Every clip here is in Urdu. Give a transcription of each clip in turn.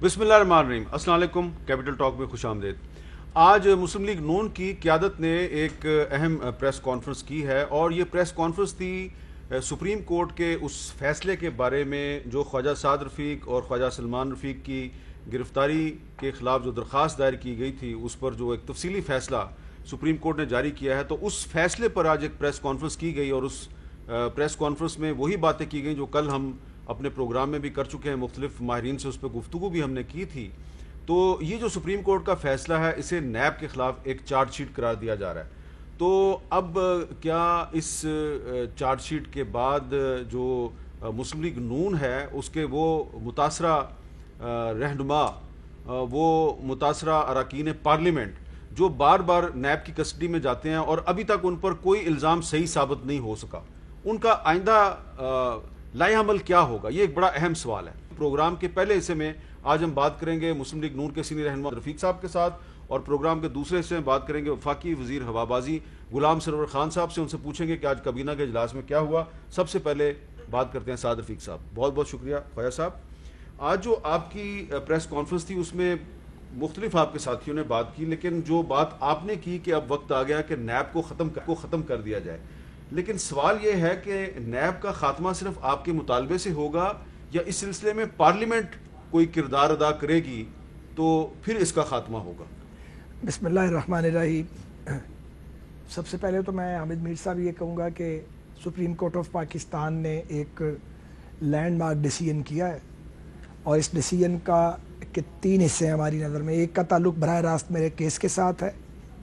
بسم اللہ الرحمن الرحیم۔ السلام علیکم، کیپٹل ٹاک میں خوش آمدید۔ آج مسلم لیگ نون کی قیادت نے ایک اہم پریس کانفرنس کی ہے، اور یہ پریس کانفرنس تھی سپریم کورٹ کے اس فیصلے کے بارے میں جو خواجہ سعد رفیق اور خواجہ سلمان رفیق کی گرفتاری کے خلاف جو درخواست دائر کی گئی تھی، اس پر جو ایک تفصیلی فیصلہ سپریم کورٹ نے جاری کیا ہے، تو اس فیصلے پر آج ایک پریس کانفرنس کی گئی، اور اس پریس کانفرنس میں وہی باتیں کی گئیں جو کل ہم اپنے پروگرام میں بھی کر چکے ہیں، مختلف ماہرین سے اس پہ گفتگو بھی ہم نے کی تھی۔ تو یہ جو سپریم کورٹ کا فیصلہ ہے، اسے نیب کے خلاف ایک چارج شیٹ قرار دیا جا رہا ہے۔ تو اب کیا اس چارج شیٹ کے بعد جو مسلم لیگ نون ہے، اس کے وہ متاثرہ رہنما، وہ متاثرہ اراکین پارلیمنٹ جو بار بار نیب کی کسٹڈی میں جاتے ہیں اور ابھی تک ان پر کوئی الزام صحیح ثابت نہیں ہو سکا، ان کا آئندہ لائحہ عمل کیا ہوگا؟ یہ ایک بڑا اہم سوال ہے۔ پروگرام کے پہلے حصے میں آج ہم بات کریں گے مسلم لیگ نون کے سینئر رہنما رفیق صاحب کے ساتھ، اور پروگرام کے دوسرے حصے میں بات کریں گے وفاقی وزیر ہوابازی غلام سرور خان صاحب سے۔ ان سے پوچھیں گے کہ آج کابینہ کے اجلاس میں کیا ہوا۔ سب سے پہلے بات کرتے ہیں سعد رفیق صاحب۔ بہت بہت شکریہ خواجہ صاحب۔ آج جو آپ کی پریس کانفرنس تھی، اس میں مختلف آپ کے ساتھیوں نے بات کی، لیکن جو بات آپ نے کی کہ اب وقت آ گیا کہ نیب کو ختم کر دیا جائے، لیکن سوال یہ ہے کہ نیب کا خاتمہ صرف آپ کے مطالبے سے ہوگا، یا اس سلسلے میں پارلیمنٹ کوئی کردار ادا کرے گی تو پھر اس کا خاتمہ ہوگا؟ بسم اللہ الرحمن الرحیم۔ سب سے پہلے تو میں حامد میر صاحب یہ کہوں گا کہ سپریم کورٹ آف پاکستان نے ایک لینڈ مارک ڈیسیژن کیا ہے، اور اس ڈیسیژن کا کے 3 حصے ہیں ہماری نظر میں۔ ایک کا تعلق براہ راست میرے کیس کے ساتھ ہے،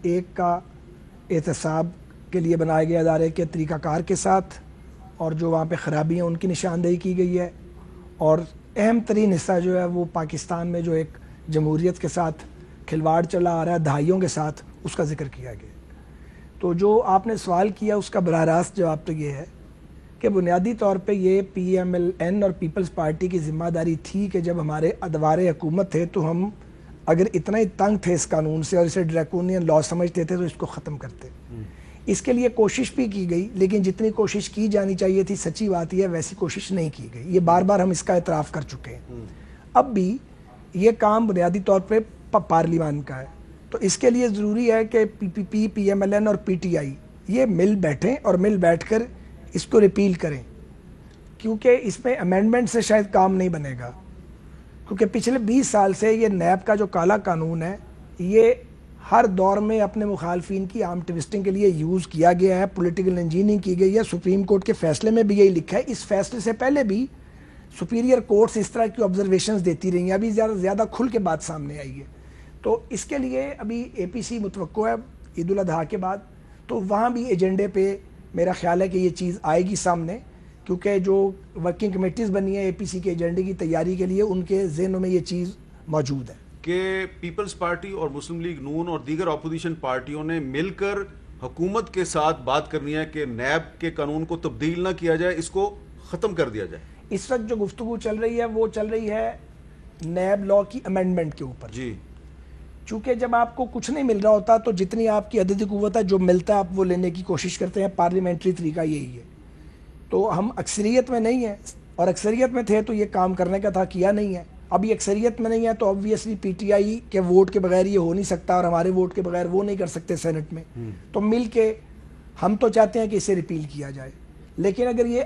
ایک کا احتساب کے لیے بنائے گئے ادارے کے طریقہ کار کے ساتھ، اور جو وہاں پہ خرابیاں ان کی نشاندہی کی گئی ہے، اور اہم ترین حصہ جو ہے وہ پاکستان میں جو ایک جمہوریت کے ساتھ کھلواڑ چلا آ رہا ہے دہائیوں کے ساتھ، اس کا ذکر کیا گیا۔ تو جو آپ نے سوال کیا اس کا براہ راست جواب تو یہ ہے کہ بنیادی طور پہ یہ پی ایم ایل این اور پیپلز پارٹی کی ذمہ داری تھی کہ جب ہمارے ادوار حکومت تھے تو ہم اگر اتنا ہی تنگ تھے اس قانون سے اور اسے ڈریکونین لا سمجھتے تھے تو اس کو ختم کرتے۔ اس کے لیے کوشش بھی کی گئی، لیکن جتنی کوشش کی جانی چاہیے تھی، سچی بات یہ ہے ویسی کوشش نہیں کی گئی۔ یہ بار بار ہم اس کا اعتراف کر چکے ہیں۔ اب بھی یہ کام بنیادی طور پہ پارلیمان کا ہے، تو اس کے لیے ضروری ہے کہ پی پی پی، پی ایم ایل این اور پی ٹی آئی یہ مل بیٹھیں اور مل بیٹھ کر اس کو ریپیل کریں، کیونکہ اس میں امینڈمنٹ سے شاید کام نہیں بنے گا، کیونکہ پچھلے 20 سال سے یہ نیب کا جو کالا قانون ہے، یہ ہر دور میں اپنے مخالفین کی آرم ٹوسٹنگ کے لیے یوز کیا گیا ہے، پولیٹیکل انجینئرنگ کی گئی ہے۔ سپریم کورٹ کے فیصلے میں بھی یہی لکھا ہے۔ اس فیصلے سے پہلے بھی سپیریئر کورٹس اس طرح کی آبزرویشنز دیتی رہی ہیں، ابھی زیادہ کھل کے بات سامنے آئی ہے۔ تو اس کے لیے ابھی اے پی سی متوقع ہے عید الاضحیٰ کے بعد، تو وہاں بھی ایجنڈے پہ میرا خیال ہے کہ یہ چیز آئے گی سامنے، کیونکہ جو ورکنگ کمیٹیز بنی ہیں اے پی سی کے ایجنڈے کی تیاری کے لیے، ان کے ذہنوں میں یہ چیز موجود ہے کہ پیپلز پارٹی اور مسلم لیگ نون اور دیگر اپوزیشن پارٹیوں نے مل کر حکومت کے ساتھ بات کرنی ہے کہ نیب کے قانون کو تبدیل نہ کیا جائے، اس کو ختم کر دیا جائے۔ اس وقت جو گفتگو چل رہی ہے وہ چل رہی ہے نیب لا کی امینڈمنٹ کے اوپر۔ جی، چونکہ جب آپ کو کچھ نہیں مل رہا ہوتا تو جتنی آپ کی عددی قوت ہے، جو ملتا ہے آپ وہ لینے کی کوشش کرتے ہیں۔ پارلیمنٹری طریقہ یہی ہے۔ تو ہم اکثریت میں نہیں ہیں، اور اکثریت میں تھے تو یہ کام کرنے کا تھا، کیا نہیں ہے۔ ابھی اکثریت میں نہیں ہے تو آبویسلی پی ٹی آئی کے ووٹ کے بغیر یہ ہو نہیں سکتا، اور ہمارے ووٹ کے بغیر وہ نہیں کر سکتے سینٹ میں۔ تو مل کے ہم تو چاہتے ہیں کہ اسے ریپیل کیا جائے، لیکن اگر یہ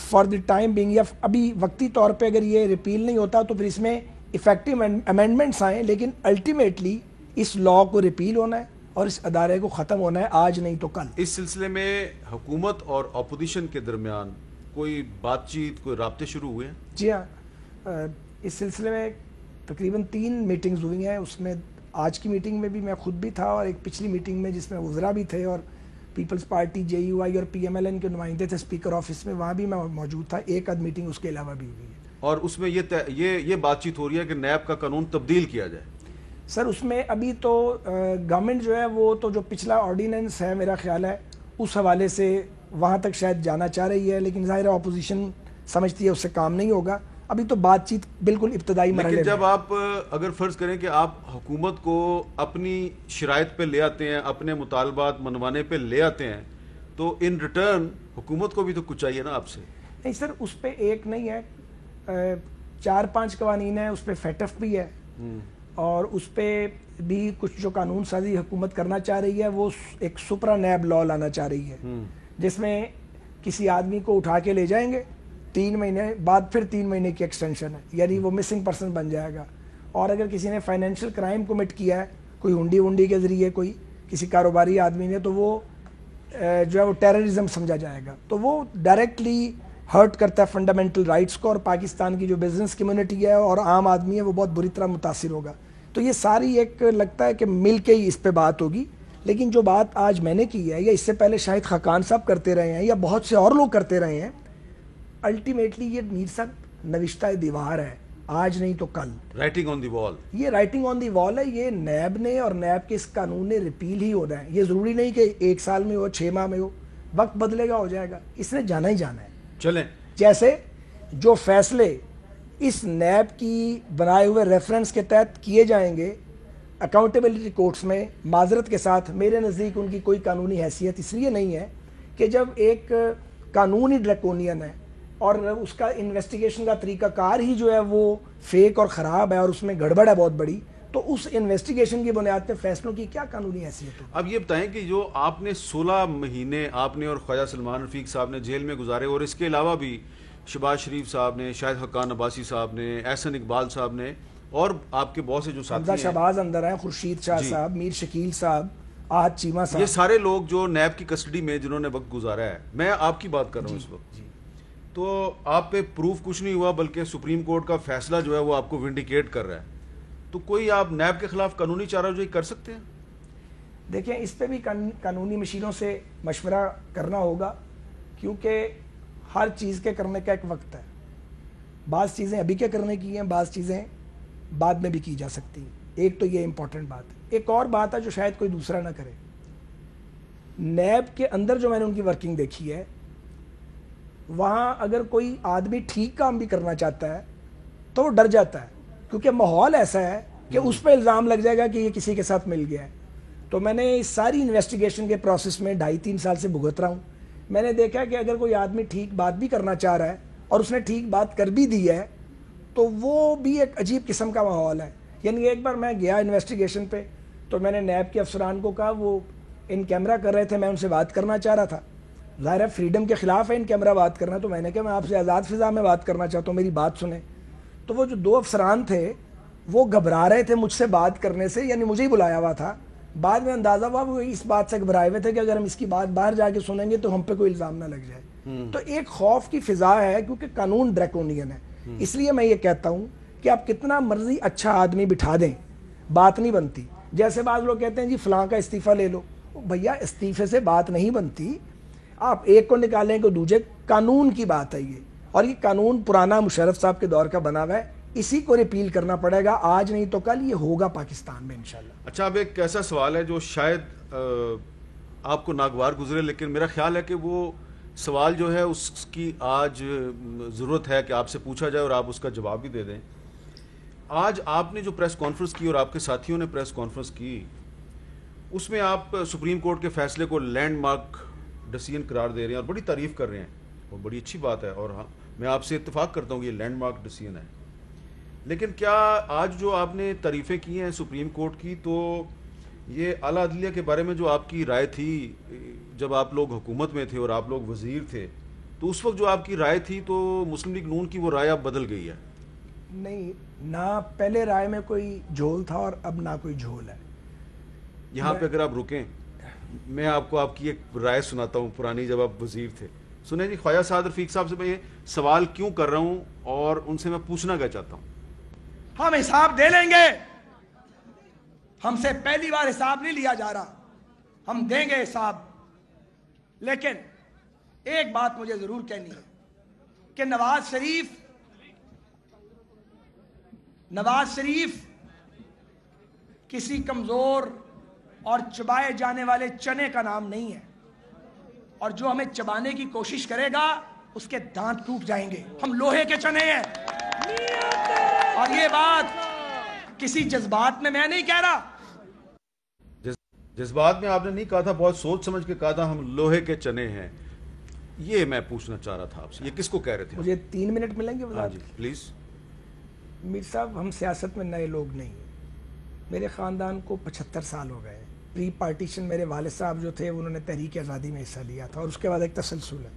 فار دی ٹائم بینگ یا ابھی وقتی طور پہ اگر یہ ریپیل نہیں ہوتا تو پھر اس میں افیکٹو امینڈمنٹس آئیں، لیکن الٹیمیٹلی اس لا کو ریپیل ہونا ہے اور اس ادارے کو ختم ہونا ہے، آج نہیں تو کل۔ اس سلسلے میں حکومت اور اپوزیشن کے درمیان کوئی بات چیت، کوئی رابطے شروع ہوئے ہیں؟ جی ہاں، اس سلسلے میں تقریباً 3 میٹنگز ہوئی ہیں۔ اس میں آج کی میٹنگ میں بھی میں خود بھی تھا، اور ایک پچھلی میٹنگ میں جس میں وزراء بھی تھے اور پیپلز پارٹی، جے یو آئی اور پی ایم ایل این کے نمائندے تھے اسپیکر آفس میں، وہاں بھی میں موجود تھا۔ ایک آدھ میٹنگ اس کے علاوہ بھی ہوئی ہے، اور اس میں یہ بات چیت ہو رہی ہے کہ نیب کا قانون تبدیل کیا جائے۔ سر اس میں ابھی تو گورنمنٹ جو ہے وہ تو جو پچھلا آرڈیننس ہے میرا خیال ہے اس حوالے سے وہاں تک شاید جانا چاہ رہی ہے، لیکن ظاہر اپوزیشن سمجھتی ہے اس سے کام نہیں ہوگا۔ ابھی تو بات چیت بالکل ابتدائی مرحلے میں۔ لیکن جب آپ اگر فرض کریں کہ آپ حکومت کو اپنی شرائط پہ لے آتے ہیں، اپنے مطالبات منوانے پہ لے آتے ہیں، تو ان ریٹرن حکومت کو بھی تو کچھ چاہیے نا آپ سے؟ نہیں سر، اس پہ ایک نہیں ہے، 4-5 قوانین ہیں, اس پہ فیٹف بھی ہے, اور اس پہ بھی کچھ جو قانون سازی حکومت کرنا چاہ رہی ہے, وہ ایک سپرا نیب لا لانا چاہ رہی ہے, جس میں کسی آدمی کو اٹھا کے لے جائیں گے 3 مہینے بعد, پھر 3 مہینے کی ایکسٹینشن ہے, یعنی وہ مسنگ پرسن بن جائے گا. اور اگر کسی نے فائنینشیل کرائم کمٹ کیا ہے, کوئی ہنڈی کے ذریعے کوئی کسی کاروباری آدمی نے, تو وہ جو ہے وہ ٹیررزم سمجھا جائے گا. تو وہ ڈائریکٹلی ہرٹ کرتا ہے فنڈامنٹل رائٹس کو, اور پاکستان کی جو بزنس کمیونٹی ہے اور عام آدمی ہے وہ بہت بری طرح متاثر ہوگا. تو یہ ساری ایک لگتا ہے کہ مل کے ہی اس پہ بات ہوگی. لیکن جو بات آج میں نے کی ہے, یا اس سے پہلے شاہد خاقان صاحب کرتے رہے ہیں, یا بہت سے اور لوگ کرتے رہے ہیں, الٹیمیٹلی یہ میر صاحب نوشتہ دیوار ہے, آج نہیں تو کل. رائٹنگ آن دی وال, یہ رائٹنگ آن دی وال ہے. یہ نیب نے اور نیب کے اس قانون نے ریپیل ہی ہونا ہے. یہ ضروری نہیں کہ 1 سال میں ہو, 6 ماہ میں ہو, وقت بدلے گا, ہو جائے گا. اس نے جانا ہی جانا ہے. چلیں, جیسے جو فیصلے اس نیب کی بنائے ہوئے ریفرنس کے تحت کیے جائیں گے اکاؤنٹیبلٹی کورٹس میں, معذرت کے ساتھ میرے نزدیک ان کی کوئی قانونی حیثیت اس لیے نہیں ہے کہ جب ایک قانون ہی ڈریکونین ہے اور اس کا انویسٹیگیشن کا طریقہ کار ہی جو ہے وہ فیک اور خراب ہے اور اس میں گڑبڑ ہے بہت بڑی, تو اس انویسٹیگیشن کی بنیاد پہ فیصلوں کی کیا قانونی حیثیت ہے؟ اب یہ بتائیں کہ جو آپ نے 16 مہینے آپ نے اور خواجہ سلمان رفیق صاحب نے جیل میں گزارے, اور اس کے علاوہ بھی شہباز شریف صاحب نے, شاہد حقان عباسی صاحب نے, احسن اقبال صاحب نے, اور آپ کے بہت سے جو ساتھی ہیں, شہباز اندر ہیں, خورشید شاہ صاحب, میر شکیل صاحب, آہد چیمہ صاحب, یہ سارے لوگ جو نیب کی کسٹڈی میں جنہوں نے وقت گزارا ہے. میں آپ کی بات کر رہا ہوں اس وقت. تو آپ پہ پروف کچھ نہیں ہوا, بلکہ سپریم کورٹ کا فیصلہ جو ہے وہ آپ کو ونڈیکیٹ کر رہا ہے. تو کوئی آپ نیب کے خلاف قانونی چارہ جوئی کر سکتے ہیں؟ دیکھیں, اس پہ بھی قانونی مشینوں سے مشورہ کرنا ہوگا, کیونکہ ہر چیز کے کرنے کا ایک وقت ہے. بعض چیزیں ابھی کے کرنے کی ہیں, بعض چیزیں بعد میں بھی کی جا سکتی ہیں. ایک تو یہ امپورٹنٹ بات ہے. ایک اور بات ہے جو شاید کوئی دوسرا نہ کرے. نیب کے اندر جو میں نے ان کی ورکنگ دیکھی ہے, وہاں اگر کوئی آدمی ٹھیک کام بھی کرنا چاہتا ہے تو وہ ڈر جاتا ہے, کیونکہ ماحول ایسا ہے کہ اس پہ الزام لگ جائے گا کہ یہ کسی کے ساتھ مل گیا ہے. تو میں نے اس ساری انویسٹیگیشن کے پروسیس میں 2.5-3 سال سے بھگت رہا ہوں. میں نے دیکھا کہ اگر کوئی آدمی ٹھیک بات بھی کرنا چاہ رہا ہے اور اس نے ٹھیک بات کر بھی دی ہے, تو وہ بھی ایک عجیب قسم کا ماحول ہے. یعنی ایک بار میں گیا انویسٹیگیشن پہ, تو میں نے نیب کے افسران کو کہا, وہ ان کیمرہ کر رہے تھے, میں ان سے بات کرنا چاہ رہا تھا. ظاہر ہے فریڈم کے خلاف ہے ان کیمرہ بات کرنا, تو میں نے کہا میں آپ سے آزاد فضا میں بات کرنا چاہتا ہوں, میری بات سنیں. تو وہ جو 2 افسران تھے وہ گھبرا رہے تھے مجھ سے بات کرنے سے, یعنی مجھے ہی بلایا ہوا تھا. بعد میں اندازہ ہوا وہ اس بات سے گھبرائے ہوئے تھے کہ اگر ہم اس کی بات باہر جا کے سنیں گے تو ہم پہ کوئی الزام نہ لگ جائے. تو ایک خوف کی فضا ہے, کیونکہ قانون ڈریکونین ہے. اس لیے میں یہ کہتا ہوں کہ آپ کتنا مرضی اچھا آدمی بٹھا دیں, بات نہیں بنتی. جیسے بعض لوگ کہتے ہیں جی فلاں کا استعفیٰ لے لو. بھیا استعفے سے بات نہیں بنتی, آپ ایک کو نکالیں کہ دوسرے, قانون کی بات ہے یہ, اور یہ قانون پرانا مشرف صاحب کے دور کا بنا ہوا ہے, اسی کو ریپیل کرنا پڑے گا. آج نہیں تو کل یہ ہوگا پاکستان میں انشاءاللہ. اچھا, اب ایک ایسا سوال ہے جو شاید آپ کو ناگوار گزرے, لیکن میرا خیال ہے کہ وہ سوال جو ہے اس کی آج ضرورت ہے کہ آپ سے پوچھا جائے اور آپ اس کا جواب بھی دے دیں. آج آپ نے جو پریس کانفرنس کی اور آپ کے ساتھیوں نے پریس کانفرنس کی, اس میں آپ سپریم کورٹ کے فیصلے کو لینڈ مارک ڈیسیژن قرار دے رہے ہیں اور بڑی تعریف کر رہے ہیں, اور بڑی اچھی بات ہے, اور ہاں میں آپ سے اتفاق کرتا ہوں کہ یہ لینڈ مارک ڈیسیژن ہے. لیکن کیا آج جو آپ نے تعریفیں کی ہیں سپریم کورٹ کی, تو یہ اعلیٰ عدلیہ کے بارے میں جو آپ کی رائے تھی جب آپ لوگ حکومت میں تھے اور آپ لوگ وزیر تھے, تو اس وقت جو آپ کی رائے تھی تو مسلم لیگ نون کی وہ رائے اب بدل گئی ہے؟ نہیں, نہ پہلے رائے میں کوئی جھول تھا اور اب نہ کوئی جھول ہے. یہاں پہ اگر آپ رکیں, میں آپ کو آپ کی ایک رائے سناتا ہوں پرانی, جب آپ وزیر تھے. سنیں جی, خواجہ سعد رفیق صاحب سے میں یہ سوال کیوں کر رہا ہوں اور ان سے میں پوچھنا کیا چاہتا ہوں. ہم حساب دے لیں گے, ہم سے پہلی بار حساب نہیں لیا جا رہا, ہم دیں گے حساب. لیکن ایک بات مجھے ضرور کہنی ہے کہ نواز شریف کسی کمزور اور چبائے جانے والے چنے کا نام نہیں ہے, اور جو ہمیں چبانے کی کوشش کرے گا اس کے دانت ٹوٹ جائیں گے. ہم لوہے کے چنے ہیں, اور یہ بات کسی جذبات میں نہیں کہہ رہا. جذبات میں آپ نے نہیں کہا تھا, بہت سوچ سمجھ کے کہا تھا, ہم لوہے کے چنے ہیں. یہ میں پوچھنا چاہ رہا تھا آپ سے, یہ کس کو کہہ رہے تھے؟ مجھے 3 منٹ ملیں گے. ہاں جی پلیز. میر صاحب ہم سیاست میں نئے لوگ نہیں ہیں. میرے خاندان کو 75 سال ہو گئے. پری پارٹیشن میرے والد صاحب جو تھے انہوں نے تحریک آزادی میں حصہ لیا تھا اور اس کے بعد ایک تسلسل ہے.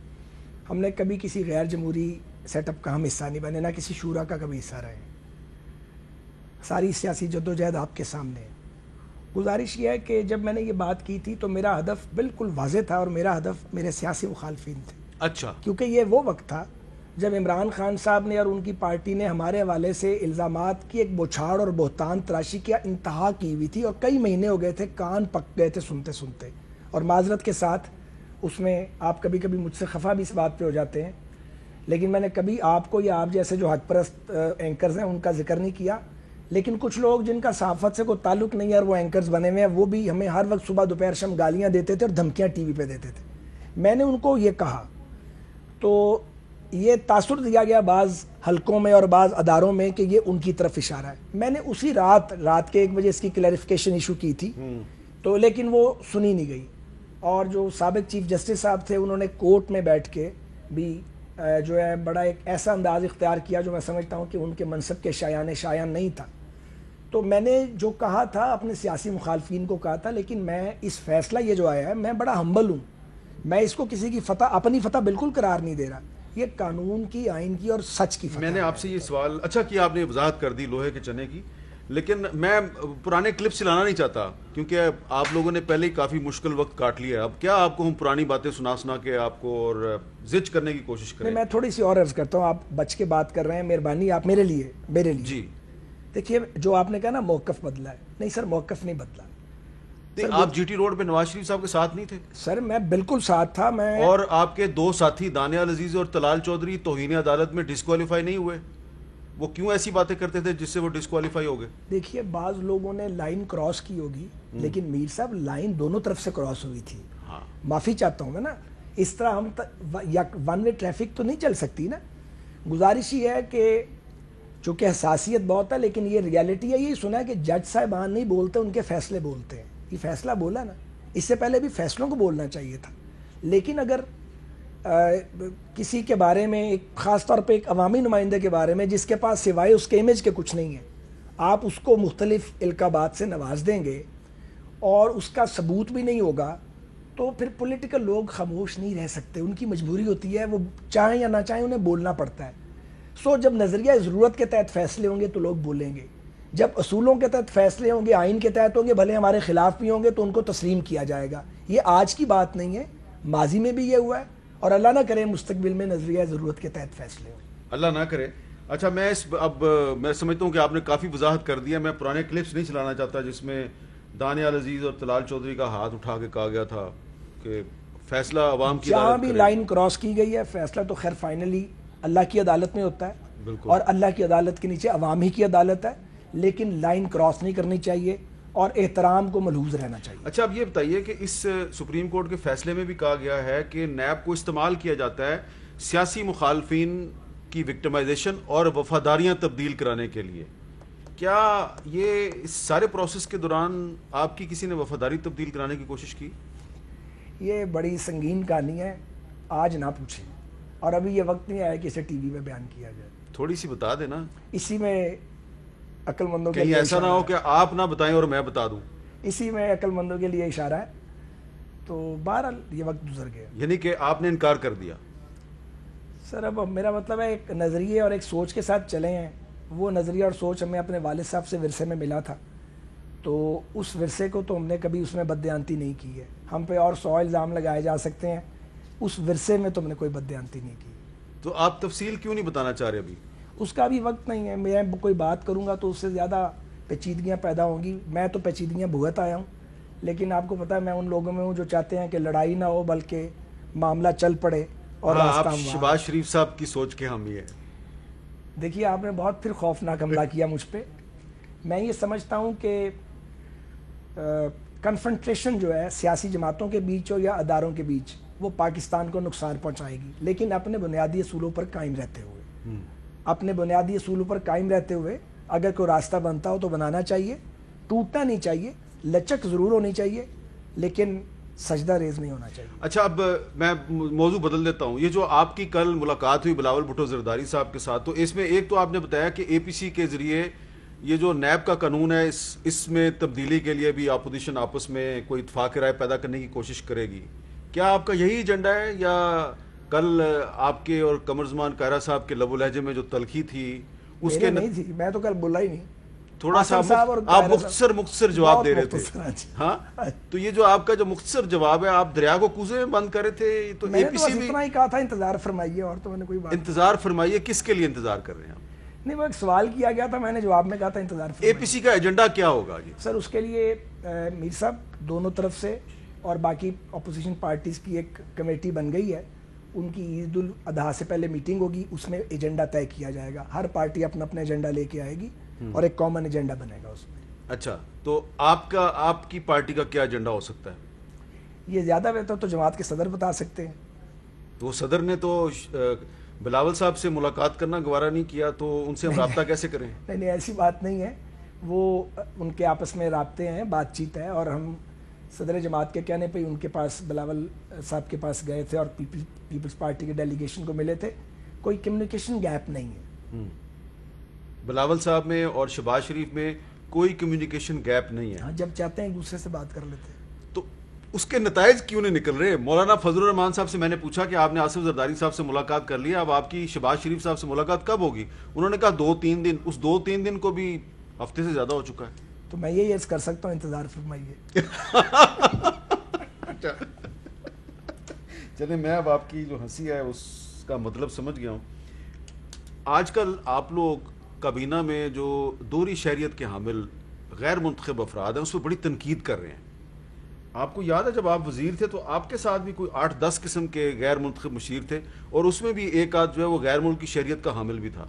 ہم نے کبھی کسی غیر جمہوری سیٹ اپ کا ہم حصہ نہیں بنے, نہ کسی شورا کا کبھی حصہ رہے ہیں. ساری سیاسی جدوجہد آپ کے سامنے ہے. گزارش یہ ہے کہ جب میں نے یہ بات کی تھی تو میرا ہدف بالکل واضح تھا اور میرا ہدف میرے سیاسی مخالفین تھے. اچھا. کیونکہ یہ وہ وقت تھا جب عمران خان صاحب نے اور ان کی پارٹی نے ہمارے حوالے سے الزامات کی ایک بوچھاڑ اور بہتان تراشی کی انتہا کی ہوئی تھی اور کئی مہینے ہو گئے تھے, کان پک گئے تھے سنتے سنتے. اور معذرت کے ساتھ اس میں آپ کبھی کبھی مجھ سے خفا بھی اس بات پہ ہو جاتے ہیں, لیکن میں نے کبھی آپ کو یا آپ جیسے جو حق پرست اینکرز ہیں ان کا ذکر نہیں کیا. لیکن کچھ لوگ جن کا صحافت سے کوئی تعلق نہیں ہے اور وہ اینکرز بنے ہوئے ہیں, وہ بھی ہمیں ہر وقت صبح دوپہر شام گالیاں دیتے تھے اور دھمکیاں ٹی وی پہ دیتے تھے. میں نے ان کو یہ کہا تو یہ تاثر دیا گیا بعض حلقوں میں اور بعض اداروں میں کہ یہ ان کی طرف اشارہ ہے. میں نے اسی رات کے 1 بجے اس کی کلیریفیکیشن ایشو کی تھی تو, لیکن وہ سنی نہیں گئی. اور جو سابق چیف جسٹس صاحب تھے انہوں نے کورٹ میں بیٹھ کے بھی جو ہے بڑا ایک ایسا انداز اختیار کیا جو میں سمجھتا ہوں کہ ان کے منصب کے شایان نہیں تھا. تو میں نے جو کہا تھا اپنے سیاسی مخالفین کو کہا تھا, لیکن میں اس فیصلہ یہ جو آیا ہے میں بڑا ہمبل ہوں. میں اس کو کسی کی فتح, اپنی فتح بالکل قرار نہیں دے رہا. یہ قانون کی, آئین کی اور سچ کی فتح. میں نے آپ سے یہ سوال اچھا کیا, آپ نے وضاحت کر دی لوہے کے چنے کی, لیکن میں پرانے کلپ سے لانا نہیں چاہتا کیونکہ آپ لوگوں نے پہلے ہی کافی مشکل وقت کاٹ لیا ہے. اب کیا آپ کو ہم پرانی باتیں سنا کے آپ کو اور زج کرنے کی کوشش کریں؟ میں تھوڑی سی اور عرض کرتا ہوں, آپ بچ کے بات کر رہے ہیں, مہربانی آپ میرے لیے جی دیکھیے جو آپ نے کہا نا موقف بدلا ہے, نہیں سر موقف نہیں بدلا. آپ جی ٹی روڈ پہ نواز شریف صاحب کے ساتھ نہیں تھے؟ سر میں بالکل ساتھ تھا. میں اور آپ کے 2 ساتھی دانیال عزیز اور طلال چودھری توہین عدالت میں ڈسکوالیفائی نہیں ہوئے, وہ کیوں ایسی باتیں کرتے تھے جس سے وہ ڈسکوالیفائی ہو گئے؟ دیکھیے بعض لوگوں نے لائن کراس کی ہوگی, لیکن میر صاحب لائن دونوں طرف سے کراس ہوئی تھی. معافی چاہتا ہوں میں نا, اس طرح ہم ون وے ٹریفک تو نہیں چل سکتی نا. گزارش یہ ہے کہ چونکہ حساسیت بہت ہے لیکن یہ ریالٹی ہے. یہی سنا ہے کہ جج صاحبان نہیں بولتے, ان کے فیصلے بولتے ہیں. یہ فیصلہ بولا نا, اس سے پہلے بھی فیصلوں کو بولنا چاہیے تھا. لیکن اگر کسی کے بارے میں ایک خاص طور پہ ایک عوامی نمائندے کے بارے میں جس کے پاس سوائے اس کے امیج کے کچھ نہیں ہے, آپ اس کو مختلف القابات سے نواز دیں گے اور اس کا ثبوت بھی نہیں ہوگا, تو پھر پولیٹیکل لوگ خاموش نہیں رہ سکتے. ان کی مجبوری ہوتی ہے, وہ چاہیں یا نہ چاہیں انہیں بولنا پڑتا ہے. جب نظریہ ضرورت کے تحت فیصلے ہوں گے تو لوگ بولیں گے. جب اصولوں کے تحت فیصلے ہوں گے, آئین کے تحت ہوں گے, بھلے ہمارے خلاف بھی ہوں گے, تو ان کو تسلیم کیا جائے گا. یہ آج کی بات نہیں ہے, ماضی میں بھی یہ ہوا ہے, اور اللہ نہ کرے مستقبل میں نظریہ ضرورت کے تحت فیصلے ہوں. اللہ نہ کرے. اچھا میں سمجھتا ہوں کہ آپ نے کافی وضاحت کر دیا. میں پرانے کلپس نہیں چلانا چاہتا جس میں دانیال عزیز اور طلال چودھری کا ہاتھ اٹھا کے کہا گیا تھا کہ فیصلہ عوام کی جہاں عدالت بھی کرے. لائن کراس کی گئی ہے, فیصلہ تو خیر فائنلی اللہ کی عدالت میں ہوتا ہے, اور اللہ کی عدالت کے نیچے عوام ہی کی عدالت ہے, لیکن لائن کراس نہیں کرنی چاہیے اور احترام کو ملحوظ رہنا چاہیے. اچھا اب یہ بتائیے کہ اس سپریم کورٹ کے فیصلے میں بھی کہا گیا ہے کہ نیب کو استعمال کیا جاتا ہے سیاسی مخالفین کی وکٹمائزیشن اور وفاداریاں تبدیل کرانے کے لیے. کیا یہ اس سارے پروسیس کے دوران آپ کی کسی نے وفاداری تبدیل کرانے کی کوشش کی؟ یہ بڑی سنگین کہانی ہے, آج نہ پوچھیں, اور ابھی یہ وقت نہیں آیا کہ اسے ٹی وی میں بیان کیا جائے. تھوڑی سی بتا دینا. اسی میں عقل مندوں کے لیے ایسا نہ ہو کہ آپ نہ بتائیں اور میں بتا دوں. اسی میں عقل مندوں کے لیے اشارہ ہے. تو بہرحال یہ وقت گزر گیا. یعنی کہ آپ نے انکار کر دیا؟ سر اب میرا مطلب ہے ایک نظریے اور ایک سوچ کے ساتھ چلے ہیں. وہ نظریہ اور سوچ ہمیں اپنے والد صاحب سے ورثے میں ملا تھا, تو اس ورثے کو تو ہم نے کبھی اس میں بددیانتی نہیں کی ہے. ہم پہ اور 100 الزام لگائے جا سکتے ہیں, اس ورثے میں تو ہم نے کوئی بددیانتی نہیں کی. تو آپ تفصیل کیوں نہیں بتانا چاہ رہے ابھی؟ اس کا بھی وقت نہیں ہے. میں کوئی بات کروں گا تو اس سے زیادہ پیچیدگیاں پیدا ہوں گی. میں تو پیچیدگیاں بھگت آیا ہوں, لیکن آپ کو پتہ ہے میں ان لوگوں میں ہوں جو چاہتے ہیں کہ لڑائی نہ ہو بلکہ معاملہ چل پڑے اور آپ شہباز شریف صاحب کی سوچ کے حامی ہیں. دیکھیے آپ نے بہت پھر خوفناک حملہ کیا مجھ پہ. میں یہ سمجھتا ہوں کہ کنفرنٹریشن جو ہے سیاسی جماعتوں کے بیچ ہو یا اداروں کے بیچ, وہ پاکستان کو نقصان پہنچائے گی, لیکن اپنے بنیادی اصولوں پر قائم رہتے ہوئے. اپنے بنیادی اصولوں پر قائم رہتے ہوئے اگر کوئی راستہ بنتا ہو تو بنانا چاہیے, ٹوٹنا نہیں چاہیے, لچک ضرور ہونی چاہیے, لیکن سجدہ ریز نہیں ہونا چاہیے. اچھا اب میں موضوع بدل دیتا ہوں. یہ جو آپ کی کل ملاقات ہوئی بلاول بھٹو زرداری صاحب کے ساتھ، تو اس میں ایک تو آپ نے بتایا کہ اے پی سی کے ذریعے یہ جو نیب کا قانون ہے اس میں تبدیلی کے لیے بھی اپوزیشن آپس میں کوئی اتفاق رائے پیدا کرنے کی کوشش کرے گی. کیا آپ کا یہی ایجنڈا ہے، یا کل آپ کے اور قمر زمان کائرہ صاحب کے لب و لہجے میں جو تلخی تھی اس کے نہیں تھی؟ میں تو کل بولا ہی نہیں. تھوڑا سا آپ مختصر جواب دے رہے تھے. ہاں تو یہ جو آپ کا جو مختصر جواب ہے، آپ دریا کو کوزے میں بند کر رہے تھے. تو میں نے تو اتنا ہی کہا تھا انتظار فرمائیے، اور تو میں نے کوئی بات. انتظار فرمائیے کس کے لیے انتظار کر رہے ہیں آپ؟ نہیں، وہ ایک سوال کیا گیا تھا، میں نے جواب میں کہا تھا انتظار فرمائیے. اے پی سی کا ایجنڈا کیا ہوگا جی؟ سر اس کے لیے میر صاحب دونوں طرف سے اور باقی اپوزیشن پارٹیز کی ایک کمیٹی بن گئی ہے. ان کی عید الاضحیٰ سے پہلے میٹنگ ہوگی، اس میں ایجنڈا طے کیا جائے گا. ہر پارٹی اپنا اپنا ایجنڈا لے کے آئے گی اور ایک کامن ایجنڈا بنے گا اس میں. اچھا، تو آپ کی پارٹی کا کیا ایجنڈا ہو سکتا ہے؟ یہ زیادہ بہتر تو جماعت کے صدر بتا سکتے ہیں. تو صدر نے تو بلاول صاحب سے ملاقات کرنا گوارا نہیں کیا، تو ان سے ہم رابطہ کیسے کریں؟ نہیں ایسی بات نہیں ہے. وہ ان کے آپس میں رابطے ہیں، بات چیت ہے، اور ہم صدر جماعت کے کہنے پہ ان کے پاس بلاول صاحب کے پاس گئے تھے اور پیپلز پارٹی کے ڈیلیگیشن کو ملے تھے. کوئی کمیونیکیشن گیپ نہیں ہے. بلاول صاحب میں اور شہباز شریف میں کوئی کمیونیکیشن گیپ نہیں ہے. جب چاہتے ہیں ایک دوسرے سے بات کر لیتے ہیں. تو اس کے نتائج کیوں نہیں نکل رہے؟ مولانا فضل الرحمان صاحب سے میں نے پوچھا کہ آپ نے آصف زرداری صاحب سے ملاقات کر لی، اب آپ کی شہباز شریف صاحب سے ملاقات کب ہوگی؟ انہوں نے کہا 2-3 دن. اس 2-3 دن کو بھی ہفتے سے زیادہ ہو چکا ہے. تو میں یہ عرض کر سکتا ہوں انتظار فرمائیے. چلیں، میں اب آپ کی جو ہنسی ہے اس کا مطلب سمجھ گیا ہوں. آج کل آپ لوگ کابینہ میں جو دوہری شہریت کے حامل غیر منتخب افراد ہیں اس پہ بڑی تنقید کر رہے ہیں. آپ کو یاد ہے جب آپ وزیر تھے تو آپ کے ساتھ بھی کوئی 8-10 قسم کے غیر منتخب مشیر تھے، اور اس میں بھی ایک آدھ جو ہے وہ غیر ملکی شہریت کا حامل بھی تھا.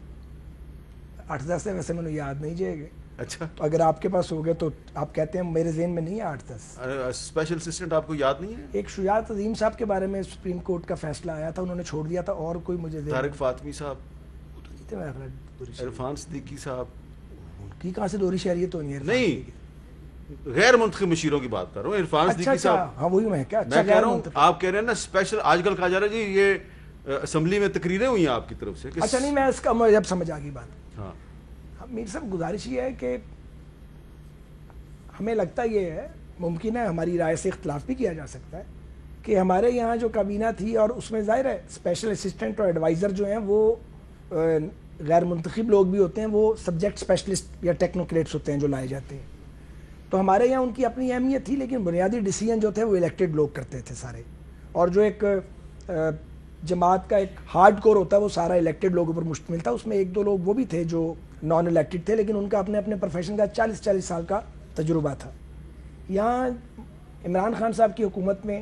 8-10 سے ویسے میں یاد نہیں جائے گا. اچھا، تو اگر آپ کے پاس ہو گئے تو آپ کہتے ہیں میرے ذہن میں نہیں ہے 8-10. اسپیشل اسسٹنٹ آپ کو یاد نہیں ہے؟ ایک شجاعت عظیم صاحب کے بارے میں سپریم کورٹ کا فیصلہ آیا تھا، انہوں نے چھوڑ دیا تھا. اور کوئی مجھے طارق فاطمی صاحب، عرفان کی صدیقی صاحب. کہاں سے دوہری شہریت ہونی ہے؟ نہیں، غیر منتخب مشیروں کی بات کر رہا ہوں. عرفان صدیقی صاحب. ہاں وہی میں کیا میں کہہ رہا ہوں، آپ کہہ رہے ہیں نا اسپیشل. آج کل کہا جا رہا ہے جی یہ اسمبلی میں تقریریں ہوئی ہیں آپ کی طرف سے. اچھا نہیں، میں اس کا جب سمجھ آ گئی بات. ہاں میر صاحب گزارش یہ ہے کہ ہمیں لگتا یہ ہے، ممکن ہے ہماری رائے سے اختلاف بھی کیا جا سکتا ہے، کہ ہمارے یہاں جو کابینہ تھی اور اس میں ظاہر ہے اسپیشل اسسٹنٹ اور ایڈوائزر جو ہیں وہ غیر منتخب لوگ بھی ہوتے ہیں، وہ سبجیکٹ اسپیشلسٹ یا ٹیکنوکریٹس ہوتے ہیں جو لائے جاتے ہیں. تو ہمارے یہاں ان کی اپنی اہمیت تھی، لیکن بنیادی ڈیسیجن جو تھے وہ الیکٹڈ لوگ کرتے تھے سارے. اور جو ایک جماعت کا ایک ہارڈ کور ہوتا ہے وہ سارا الیکٹڈ لوگوں پر مشتمل تھا. اس میں 1-2 لوگ وہ بھی تھے جو نان الیکٹڈ تھے، لیکن ان کا اپنے اپنے پروفیشن کا 40 سال کا تجربہ تھا. یہاں عمران خان صاحب کی حکومت میں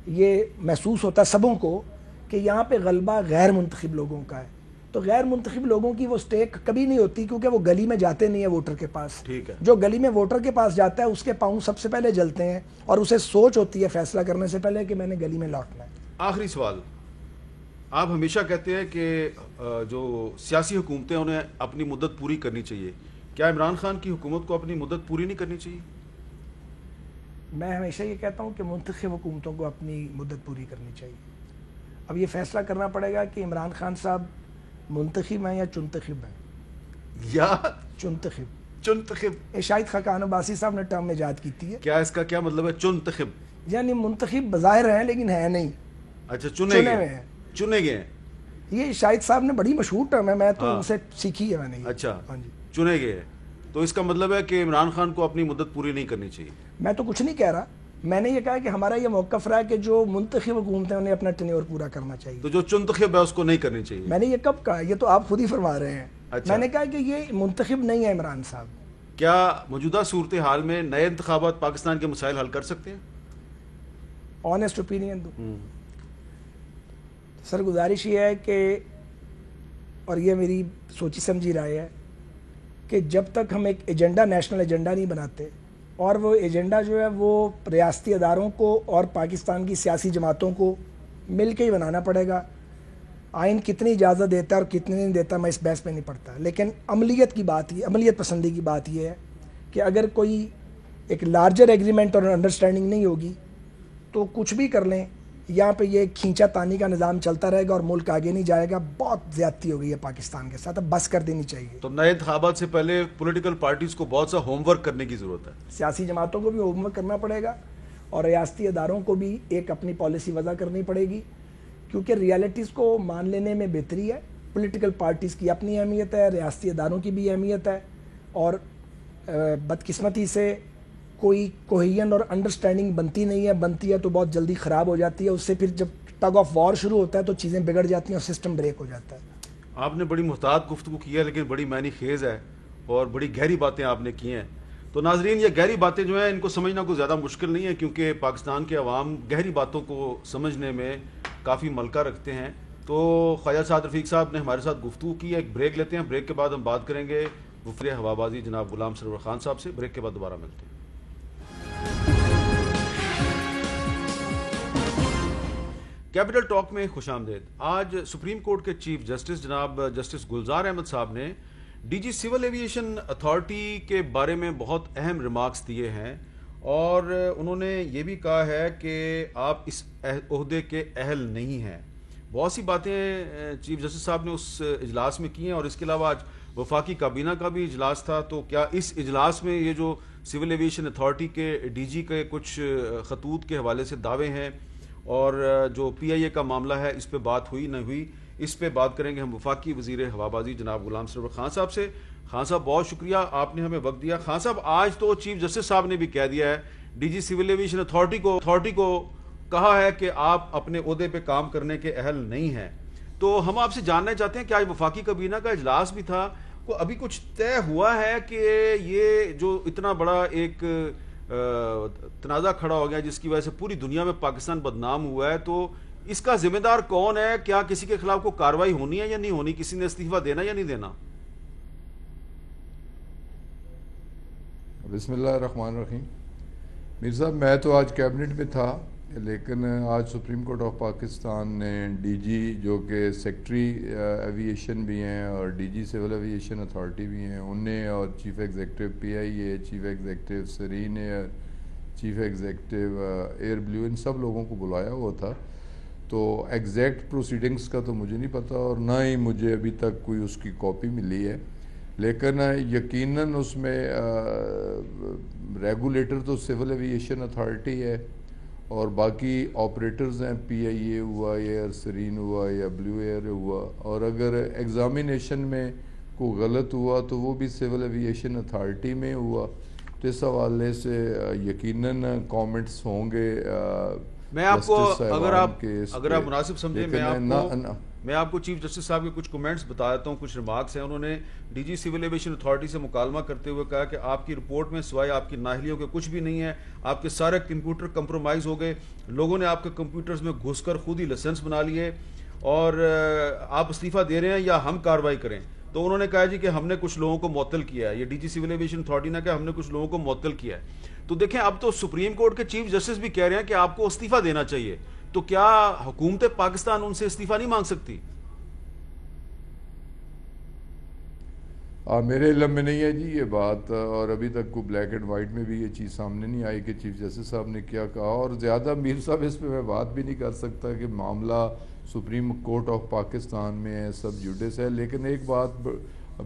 یہ محسوس ہوتا ہے سبوں کو کہ یہاں پہ غلبہ غیر منتخب لوگوں کا ہے. تو غیر منتخب لوگوں کی وہ سٹیک کبھی نہیں ہوتی، کیونکہ وہ گلی میں جاتے نہیں ہیں ووٹر کے پاس. جو گلی میں ووٹر کے پاس جاتا ہے اس کے پاؤں سب سے پہلے جلتے ہیں، اور اسے سوچ ہوتی ہے فیصلہ کرنے سے پہلے کہ میں نے گلی میں لوٹنا ہے. آخری سوال، آپ ہمیشہ کہتے ہیں کہ جو سیاسی حکومتیں انہیں اپنی مدت پوری کرنی چاہیے. کیا عمران خان کی حکومت کو اپنی مدت پوری نہیں کرنی چاہیے؟ میں ہمیشہ یہ کہتا ہوں کہ منتخب حکومتوں کو اپنی مدت پوری کرنی چاہیے. اب یہ فیصلہ کرنا پڑے گا کہ عمران خان صاحب منتخب ہیں یا چنتخب ہیں. یا چنتخب شاہد خاقان عباسی صاحب نے ٹرم ایجاد کی ہے. کیا اس کا کیا مطلب ہے چنتخب؟ یعنی منتخب بظاہر ہیں لیکن ہے نہیں. اچھا، چنے گئے ہیں. یہ شاہد صاحب نے بڑی مشہور ٹرم ہے، میں تو ان سے سیکھی ہے میں نے. اچھا، چنے گئے ہیں. تو اس کا مطلب ہے کہ عمران خان کو اپنی مدت پوری نہیں کرنی چاہیے. میں تو کچھ نہیں کہہ رہا، میں نے یہ کہا کہ ہمارا یہ موقف رہا ہے کہ جو منتخب حکومتیں انہیں اپنا ٹینیور پورا کرنا چاہیے. تو جو چنتخب ہے اس کو نہیں کرنی چاہیے. میں نے یہ کب کہا؟ یہ تو آپ خود ہی فرما رہے ہیں. میں نے کہا کہ یہ منتخب نہیں ہے عمران صاحب. کیا موجودہ صورتحال میں نئے انتخابات پاکستان کے مسائل حل کر سکتے ہیں؟ آنیسٹ اوپینین دو سر. گزارش یہ ہے کہ، اور یہ میری سوچی سمجھی رائے ہے، کہ جب تک ہم ایک ایجنڈا، نیشنل ایجنڈا نہیں بناتے، اور وہ ایجنڈا جو ہے وہ ریاستی اداروں کو اور پاکستان کی سیاسی جماعتوں کو مل کے ہی بنانا پڑے گا. آئین کتنی اجازت دیتا ہے اور کتنی نہیں دیتا میں اس بحث میں نہیں پڑتا، لیکن عملیت کی بات یہ، عملیت پسندی کی بات یہ ہے کہ اگر کوئی ایک لارجر ایگریمنٹ اور انڈرسٹینڈنگ نہیں ہوگی تو کچھ بھی کر لیں یہاں پہ یہ کھینچا تانی کا نظام چلتا رہے گا اور ملک آگے نہیں جائے گا. بہت زیادتی ہو گئی ہے پاکستان کے ساتھ, اب بس کر دینی چاہیے. تو نئے انتخابات سے پہلے پولیٹیکل پارٹیز کو بہت سا ہوم ورک کرنے کی ضرورت ہے. سیاسی جماعتوں کو بھی ہوم ورک کرنا پڑے گا اور ریاستی اداروں کو بھی ایک اپنی پالیسی وضع کرنی پڑے گی, کیونکہ ریالٹیز کو مان لینے میں بہتری ہے. پولیٹیکل پارٹیز کی اپنی اہمیت ہے, ریاستی اداروں کی بھی اہمیت ہے, اور بدقسمتی سے کوئی کوہین اور انڈرسٹینڈنگ بنتی نہیں ہے. بنتی ہے تو بہت جلدی خراب ہو جاتی ہے. اس سے پھر جب ٹگ آف وار شروع ہوتا ہے تو چیزیں بگڑ جاتی ہیں اور سسٹم بریک ہو جاتا ہے. آپ نے بڑی محتاط گفتگو کی ہے, لیکن بڑی معنی خیز ہے اور بڑی گہری باتیں آپ نے کی ہیں. تو ناظرین, یہ گہری باتیں جو ہیں ان کو سمجھنا کوئی زیادہ مشکل نہیں ہے, کیونکہ پاکستان کے عوام گہری باتوں کو سمجھنے میں کافی ملکہ رکھتے ہیں. تو خواجہ سعد رفیق صاحب نے ہمارے ساتھ گفتگو کی ہے. ایک بریک لیتے ہیں, بریک کے بعد ہم بات کریں گے وفد ہوابازی جناب غلام سرور خان صاحب سے. بریک کے بعد دوبارہ ملتے ہیں. کیپٹل ٹاک میں خوش آمدید. آج سپریم کورٹ کے چیف جسٹس جناب جسٹس گلزار احمد صاحب نے D G civil aviation authority کے بارے میں بہت اہم ریمارکس دیے ہیں, اور انہوں نے یہ بھی کہا ہے کہ آپ اس عہدے کے اہل نہیں ہیں. بہت سی باتیں چیف جسٹس صاحب نے اس اجلاس میں کی ہیں, اور اس کے علاوہ آج وفاقی کابینہ کا بھی اجلاس تھا. تو کیا اس اجلاس میں یہ جو سول ایویشن اتھارٹی کے ڈی جی کے کچھ خطوط کے حوالے سے دعوے ہیں اور جو پی آئی اے کا معاملہ ہے, اس پہ بات ہوئی نہ ہوئی, اس پہ بات کریں گے ہم وفاقی وزیر ہوابازی جناب غلام سرور خان صاحب سے. خان صاحب بہت شکریہ, آپ نے ہمیں وقت دیا. خان صاحب, آج تو چیف جسٹس صاحب نے بھی کہہ دیا ہے, D G civil aviation authority کو کہا ہے کہ آپ اپنے عہدے پہ کام کرنے کے اہل نہیں ہیں. تو ہم آپ سے جاننا چاہتے ہیں کہ آج وفاقی کابینہ کا اجلاس بھی تھا, کو ابھی کچھ طے ہوا ہے کہ یہ جو اتنا بڑا ایک تنازع کھڑا ہو گیا جس کی وجہ سے پوری دنیا میں پاکستان بدنام ہوا ہے, تو اس کا ذمہ دار کون ہے؟ کیا کسی کے خلاف کوئی کارروائی ہونی ہے یا نہیں ہونی؟ کسی نے استعفیٰ دینا یا نہیں دینا؟ بسم اللہ الرحمن الرحیم. میر صاحب, میں تو آج کیبنٹ میں تھا, لیکن آج سپریم کورٹ آف پاکستان نے ڈی جی جو کہ سیکٹری ایویشن بھی ہیں اور D G civil aviation authority بھی ہیں, انہیں اور chief executive P I A, chief executive Serene Air, chief executive airblue, ان سب لوگوں کو بلایا ہوا تھا. تو ایگزیکٹ پروسیڈنگز کا تو مجھے نہیں پتہ, اور نہ ہی مجھے ابھی تک کوئی اس کی کاپی ملی ہے, لیکن یقیناً اس میں ریگولیٹر تو سول ایویشن اتھارٹی ہے اور باقی آپریٹرز ہیں, پی آئی اے ہوا, ایئر سرین ہوا یا بلیو ایئر ہوا, اور اگر ایگزامینیشن میں کوئی غلط ہوا تو وہ بھی سول ایویشن اتھارٹی میں ہوا. تو اس حوالے سے یقیناً کامنٹس ہوں گے. میں آپ کو اگر آپ مناسب سمجھیں میں آپ کو چیف جسٹس صاحب کے کچھ کمنٹس بتا دیتا ہوں, کچھ ریمارکس ہیں. انہوں نے D G civil aviation authority سے مکالمہ کرتے ہوئے کہا کہ آپ کی رپورٹ میں سوائے آپ کی نااہلیوں کے کچھ بھی نہیں ہے, آپ کے سارے کمپیوٹر کمپرومائز ہو گئے, لوگوں نے آپ کے کمپیوٹرز میں گھس کر خود ہی لائسنس بنا لیے, اور آپ استعفیٰ دے رہے ہیں یا ہم کارروائی کریں؟ تو انہوں نے کہا جی کہ ہم نے کچھ لوگوں کو معطل کیا ہے. یہ D G civil aviation authority نے کہا ہم نے کچھ لوگوں کو معطل کیا ہے. تو دیکھیں, اب تو سپریم کورٹ کے چیف جسٹس بھی کہہ رہے ہیں کہ آپ کو استعفیٰ دینا چاہیے, تو کیا حکومت پاکستان ان سے استعفیٰ نہیں مانگ سکتی؟ میرے علم میں نہیں ہے جی یہ بات, اور ابھی تک کوئی بلیک اینڈ وائٹ میں بھی یہ چیز سامنے نہیں آئی کہ چیف جسٹس صاحب نے کیا کہا, اور زیادہ میر صاحب اس پہ میں بات بھی نہیں کر سکتا کہ معاملہ سپریم کورٹ آف پاکستان میں ہے, سب جوڈس ہے. لیکن ایک بات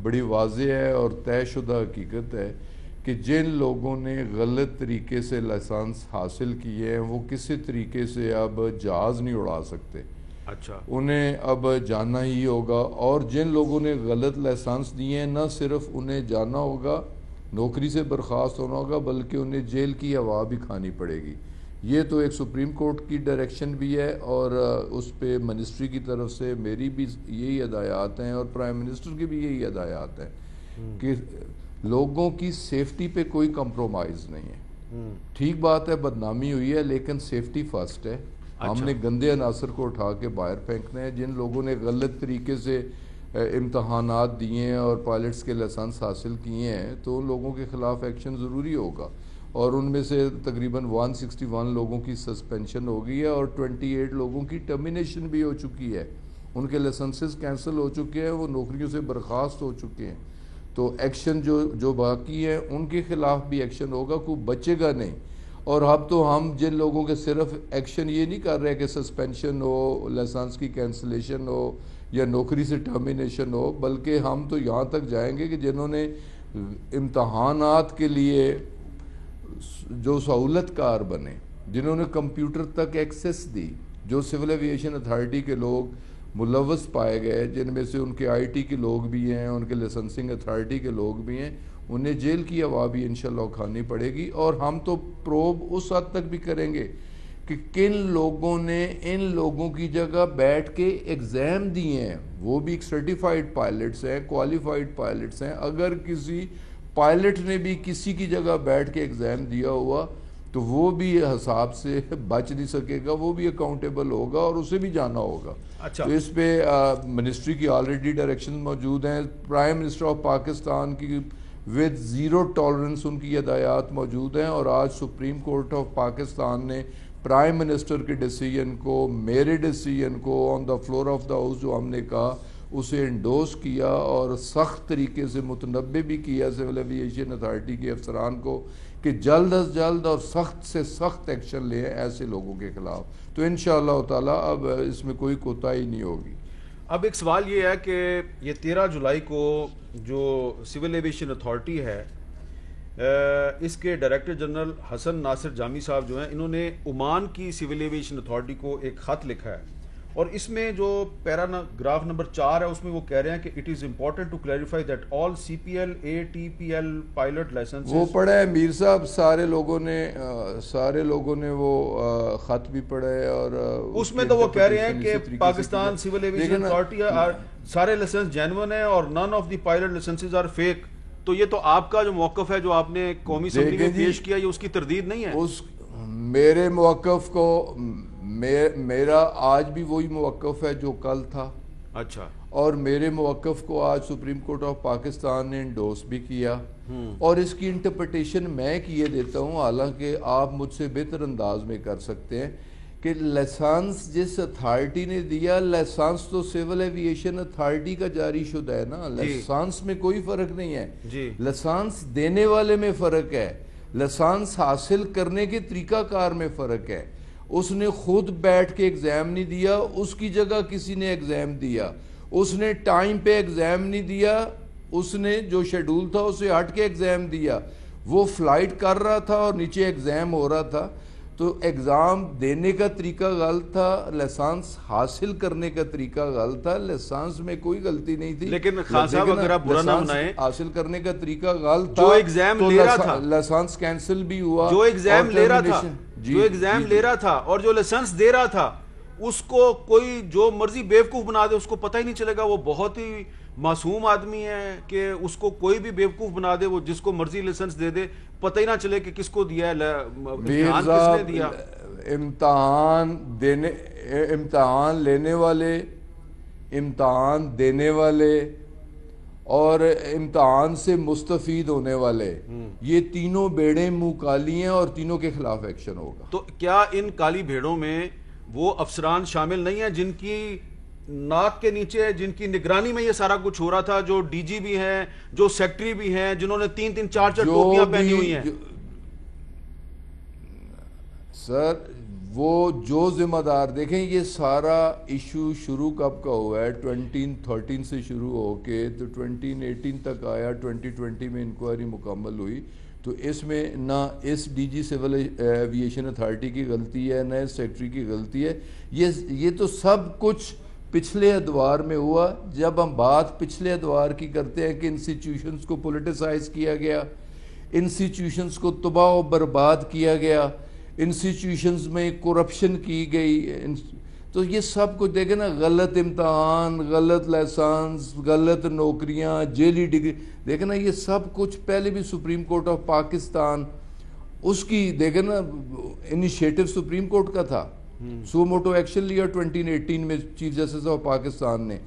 بڑی واضح ہے اور طے شدہ حقیقت ہے کہ جن لوگوں نے غلط طریقے سے لائسنس حاصل کیے ہیں وہ کسی طریقے سے اب جہاز نہیں اڑا سکتے. اچھا, انہیں اب جانا ہی ہوگا, اور جن لوگوں نے غلط لائسنس دیے ہیں نہ صرف انہیں جانا ہوگا, نوکری سے برخاست ہونا ہوگا, بلکہ انہیں جیل کی ہوا بھی کھانی پڑے گی. یہ تو ایک سپریم کورٹ کی ڈائریکشن بھی ہے, اور اس پہ منسٹری کی طرف سے میری بھی یہی ہدایات ہیں اور پرائم منسٹر کی بھی یہی ہدایات ہیں کہ لوگوں کی سیفٹی پہ کوئی کمپرومائز نہیں ہے. ٹھیک بات ہے بدنامی ہوئی ہے, لیکن سیفٹی فرسٹ ہے. ہم نے گندے عناصر کو اٹھا کے باہر پھینکنے ہیں. جن لوگوں نے غلط طریقے سے امتحانات دیے ہیں اور پائلٹس کے لائسنس حاصل کیے ہیں تو ان لوگوں کے خلاف ایکشن ضروری ہوگا, اور ان میں سے تقریباً 161 لوگوں کی سسپینشن ہو گئی ہے اور 28 لوگوں کی ٹرمینیشن بھی ہو چکی ہے. ان کے لائسنسز کینسل ہو چکے ہیں, وہ نوکریوں سے برخاست ہو چکے ہیں. تو ایکشن جو باقی ہے ان کے خلاف بھی ایکشن ہوگا, کوئی بچے گا نہیں. اور اب تو ہم جن لوگوں کے صرف ایکشن یہ نہیں کر رہے کہ سسپینشن ہو, لائسنس کی کینسلیشن ہو یا نوکری سے ٹرمینیشن ہو, بلکہ ہم تو یہاں تک جائیں گے کہ جنہوں نے امتحانات کے لیے جو سہولت کار بنے, جنہوں نے کمپیوٹر تک ایکسیس دی, جو سول ایویشن اتھارٹی کے لوگ ملوث پائے گئے, جن میں سے ان کے آئی ٹی کے لوگ بھی ہیں, ان کے لائسنسنگ اتھارٹی کے لوگ بھی ہیں, انہیں جیل کی ہوا بھی انشاءاللہ کھانی پڑے گی. اور ہم تو پروب اس حد تک بھی کریں گے کہ کن لوگوں نے ان لوگوں کی جگہ بیٹھ کے ایگزام دیے ہیں, وہ بھی ایک سرٹیفائیڈ پائلٹس ہیں, کوالیفائڈ پائلٹس ہیں. اگر کسی پائلٹ نے بھی کسی کی جگہ بیٹھ کے ایگزام دیا ہوا تو وہ بھی حساب سے بچ نہیں سکے گا, وہ بھی اکاؤنٹیبل ہوگا اور اسے بھی جانا ہوگا. اچھا, تو اس پہ منسٹری کی آلریڈی ڈائریکشن موجود ہیں, پرائم منسٹر آف پاکستان کی ود زیرو ٹالرنس ان کی ہدایات موجود ہیں. اور آج سپریم کورٹ آف پاکستان نے پرائم منسٹر کے ڈیسیجن کو, میرے ڈیسیجن کو on the floor of the house جو ہم نے کہا اسے انڈوس کیا اور سخت طریقے سے متنبہ بھی کیا سول ایویشن اتھارٹی کے افسران کو کہ جلد از جلد اور سخت سے سخت ایکشن لیں ایسے لوگوں کے خلاف. تو انشاءاللہ تعالی اب اس میں کوئی کوتاہی نہیں ہوگی. اب ایک سوال یہ ہے کہ یہ 13 جولائی کو جو سول ایویشن اتھارٹی ہے اس کے ڈائریکٹر جنرل حسن ناصر جامی صاحب جو ہیں, انہوں نے عمان کی سول ایویشن اتھارٹی کو ایک خط لکھا ہے, اور اس میں جو پیراگراف نمبر 4 ہے اس میں وہ کہہ رہے ہیں کہ it is important to clarify that all C P L ATPL pilot licence. وہ پڑھا ہے میر صاحب, سارے لوگوں نے وہ خط بھی پڑھا ہے, اور اس میں تو وہ کہہ رہے ہیں کہ پاکستان سول ایویشن اتھارٹی سارے لائسنس جینون ہیں اور none of the pilot licences are fake. تو یہ تو آپ کا جو موقف ہے جو آپ نے قومی اسمبلی میں پیش کیا, یہ اس کی تردید نہیں ہے. میرے موقف کو میرا آج بھی وہی موقف ہے جو کل تھا. اچھا, اور میرے موقف کو آج سپریم کورٹ آف پاکستان نے انڈوس بھی کیا, اور اس کی انٹرپریٹیشن میں کیے دیتا ہوں, حالانکہ آپ مجھ سے بہتر انداز میں کر سکتے ہیں کہ لائسنس جس اتھارٹی نے دیا, لائسنس تو سول ایویشن اتھارٹی کا جاری شدہ ہے نا, لائسنس میں کوئی فرق نہیں ہے. لائسنس دینے والے میں فرق ہے, لائسنس حاصل کرنے کے طریقہ کار میں فرق ہے. اس نے خود بیٹھ کے ایگزام نہیں دیا, اس کی جگہ کسی نے ایگزام دیا. اس نے ٹائم پہ ایگزام نہیں دیا, اس نے جو شیڈول تھا اسے ہٹ کے ایگزام دیا. وہ فلائٹ کر رہا تھا اور نیچے ایگزام ہو رہا تھا. تو ایگزام دینے کا طریقہ غلط تھا, لائسنس حاصل کرنے کا طریقہ غلط تھا. لائسنس میں کوئی غلطی نہیں تھی, لیکن خان صاحب اگر آپ برا نہ منائیں, حاصل کرنے کا طریقہ غلط تھا. جو ایگزام لے رہا تھا, لائسنس کینسل بھی ہوا. جو ایگزام لے رہا تھا, جو ایگزام لے رہا تھا اور جو لائسنس دے رہا تھا, اس کو کوئی جو مرضی بیوقوف بنا دے, اس کو پتہ ہی نہیں چلے گا. وہ بہت ہی معصوم آدمی ہے کہ اس کو کوئی بھی بیوقوف بنا دے, وہ جس کو مرضی لائسنس دے دے, پتہ ہی نہ چلے کہ کس کو دیا ہے, امتحان کس نے دیا. امتحان لینے والے, امتحان دینے والے اور امتحان سے مستفید ہونے والے, یہ تینوں بھیڑیں منہ کالی ہیں اور تینوں کے خلاف ایکشن ہوگا. تو کیا ان کالی بھیڑوں میں وہ افسران شامل نہیں ہیں جن کی ناک کے نیچے, جن کی نگرانی میں یہ سارا کچھ ہو رہا تھا, جو ڈی جی بھی ہیں, جو سیکٹری بھی ہیں, جنہوں نے 3-3 4-4 ٹوپیاں پہنی ہوئی ہیں؟ سر وہ جو ذمہ دار, دیکھیں یہ سارا ایشو شروع کب کا ہوا ہے, 2013 سے شروع ہو کے تو 2018 تک آیا, 2020 میں انکوائری مکمل ہوئی. تو اس میں نہ اس D G civil aviation authority کی غلطی ہے, نہ اس سیکٹری کی غلطی ہے. یہ تو سب کچھ پچھلے ادوار میں ہوا. جب ہم بات پچھلے ادوار کی کرتے ہیں کہ انسٹیٹیوشنز کو پولیٹیسائز کیا گیا, انسٹیٹیوشنز کو تباہ و برباد کیا گیا, انسٹیٹیوشنز میں کرپشن کی گئی, تو یہ سب کچھ دیکھیں نا, غلط امتحان, غلط لائسنس, غلط نوکریاں, جیلی ڈگری, دیکھیں نا یہ سب کچھ پہلے بھی سپریم کورٹ آف پاکستان اس کی دیکھیں نا انیشیٹو سپریم کورٹ کا تھا. سو موٹو ایکشن لیا 2018 میں چیف جسٹس آف پاکستان نے.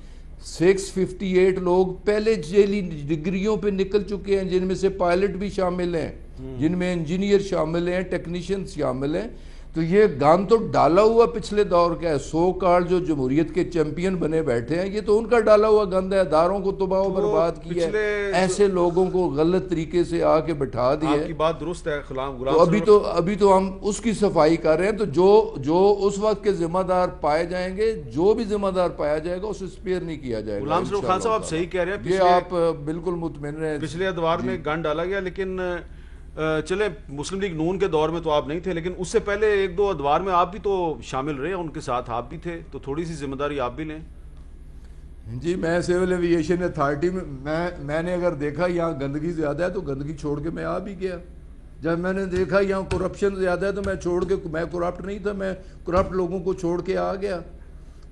658 لوگ پہلے جیلی ڈگریوں پہ نکل چکے ہیں, جن میں سے پائلٹ بھی شامل ہیں, جن میں انجینئر شامل ہیں, ٹیکنیشین شامل ہیں. تو یہ گان تو ڈالا ہوا پچھلے دور کا ہے. سو کال جو جمہوریت کے چیمپئن بنے بیٹھے ہیں یہ تو ان کا ڈالا ہوا گند ہے. اداروں کو تباہ و برباد کیا ہے, ایسے لوگوں کو غلط طریقے سے آ کے بٹھا دیا ہے. آپ کی بات درست ہے غلام. ابھی تو ہم اس کی صفائی کر رہے ہیں. تو جو اس وقت کے ذمہ دار پائے جائیں گے, جو بھی ذمہ دار پایا جائے گا اسے اسپیئر نہیں کیا جائے گا. غلام سرور خان صاحب آپ صحیح کہہ رہے ہیں, یہ آپ بالکل مطمئن رہیں. پچھلے ادوار میں گن ڈالا گیا, لیکن چلے مسلم لیگ نون کے دور میں تو آپ نہیں تھے, لیکن اس سے پہلے ایک دو ادوار میں آپ بھی تو شامل رہے, ان کے ساتھ آپ بھی تھے, تو تھوڑی سی ذمہ داری آپ بھی لیں. جی میں سول ایویشن اتھارٹی میں نے اگر دیکھا یہاں گندگی زیادہ ہے تو گندگی چھوڑ کے میں آ بھی گیا. جب میں نے دیکھا یہاں کرپشن زیادہ ہے تو میں کرپٹ نہیں تھا, میں کرپٹ لوگوں کو چھوڑ کے آ گیا.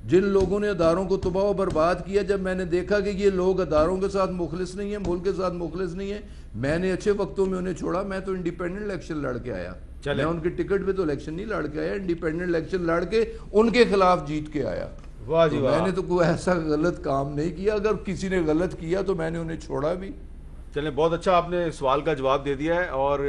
جن لوگوں نے اداروں کو تباہ و برباد کیا, جب میں نے دیکھا کہ یہ لوگ اداروں کے ساتھ مخلص نہیں ہیں, ملک کے ساتھ مخلص نہیں ہیں, میں نے اچھے وقتوں میں انہیں چھوڑا. میں تو انڈیپینڈنٹ الیکشن لڑ کے آیا, میں ان کے ٹکٹ پہ تو الیکشن نہیں لڑ کے آیا, انڈیپینڈنٹ الیکشن لڑ کے ان کے خلاف جیت کے آیا. واہ جی واہ. میں نے تو کوئی ایسا غلط کام نہیں کیا. اگر کسی نے غلط کیا تو میں نے انہیں چھوڑا بھی. چلیں بہت اچھا آپ نے سوال کا جواب دے دیا ہے, اور